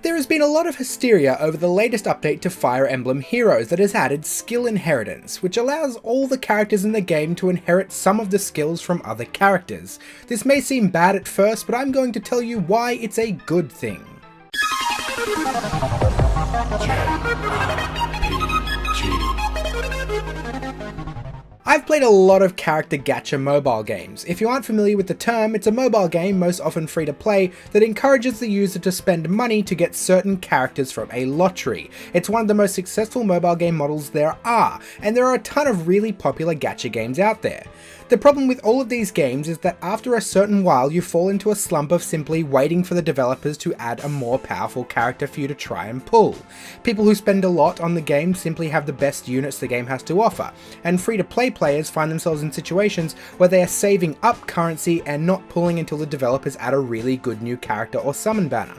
There has been a lot of hysteria over the latest update to Fire Emblem Heroes that has added skill inheritance, which allows all the characters in the game to inherit some of the skills from other characters. This may seem bad at first, but I'm going to tell you why it's a good thing. I've played a lot of character gacha mobile games. If you aren't familiar with the term, it's a mobile game, most often free to play, that encourages the user to spend money to get certain characters from a lottery. It's one of the most successful mobile game models there are, and there are a ton of really popular gacha games out there. The problem with all of these games is that after a certain while you fall into a slump of simply waiting for the developers to add a more powerful character for you to try and pull. People who spend a lot on the game simply have the best units the game has to offer, and free-to-play players find themselves in situations where they are saving up currency and not pulling until the developers add a really good new character or summon banner.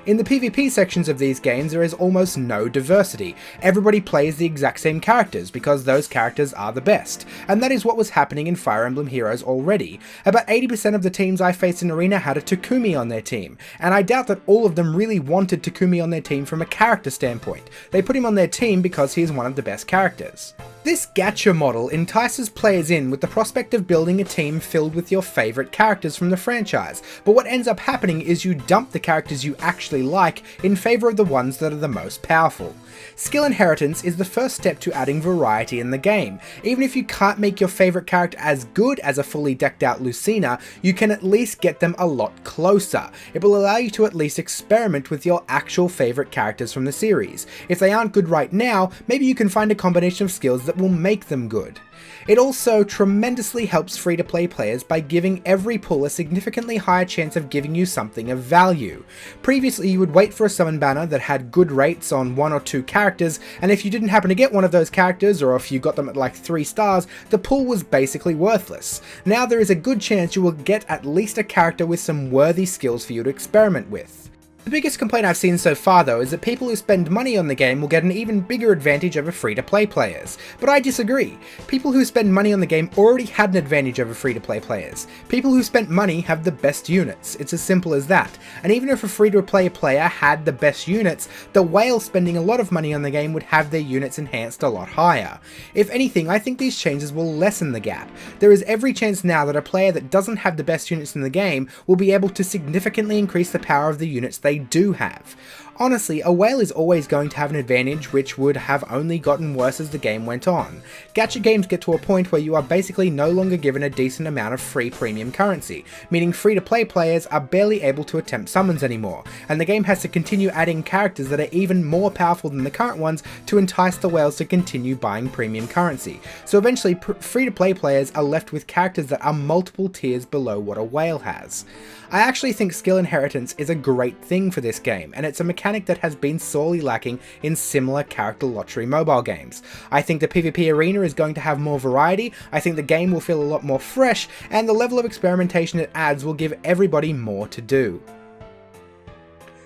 In the PvP sections of these games there is almost no diversity. Everybody plays the exact same characters because those characters are the best, and that is what was happening in Fire Emblem Heroes already. About 80% of the teams I faced in Arena had a Takumi on their team, and I doubt that all of them really wanted Takumi on their team from a character standpoint. They put him on their team because he is one of the best characters. This gacha model entices players in with the prospect of building a team filled with your favourite characters from the franchise, but what ends up happening is you dump the characters you actually like in favour of the ones that are the most powerful. Skill inheritance is the first step to adding variety in the game. Even if you can't make your favourite character as good as a fully decked out Lucina, you can at least get them a lot closer. It will allow you to at least experiment with your actual favourite characters from the series. If they aren't good right now, maybe you can find a combination of skills that will make them good. It also tremendously helps free-to-play players by giving every pull a significantly higher chance of giving you something of value. Previously you would wait for a summon banner that had good rates on 1 or 2 characters, and if you didn't happen to get one of those characters, or if you got them at like 3 stars, the pull was basically worthless. Now there is a good chance you will get at least a character with some worthy skills for you to experiment with. The biggest complaint I've seen so far though is that people who spend money on the game will get an even bigger advantage over free-to-play players. But I disagree. People who spend money on the game already had an advantage over free-to-play players. People who spent money have the best units. It's as simple as that. And even if a free-to-play player had the best units, the whale spending a lot of money on the game would have their units enhanced a lot higher. If anything, I think these changes will lessen the gap. There is every chance now that a player that doesn't have the best units in the game will be able to significantly increase the power of the units they do have. Honestly, a whale is always going to have an advantage which would have only gotten worse as the game went on. Gacha games get to a point where you are basically no longer given a decent amount of free premium currency, meaning free-to-play players are barely able to attempt summons anymore, and the game has to continue adding characters that are even more powerful than the current ones to entice the whales to continue buying premium currency. So eventually free-to-play players are left with characters that are multiple tiers below what a whale has. I actually think skill inheritance is a great thing for this game, and it's a mechanic that has been sorely lacking in similar character lottery mobile games. I think the PvP arena is going to have more variety, I think the game will feel a lot more fresh, and the level of experimentation it adds will give everybody more to do.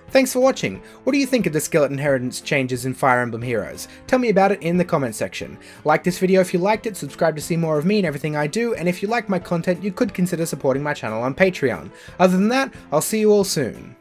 Thanks for watching. What do you think of the skill inheritance changes in Fire Emblem Heroes? Tell me about it in the comments section. Like this video if you liked it, subscribe to see more of me and everything I do, and if you like my content you could consider supporting my channel on Patreon. Other than that, I'll see you all soon.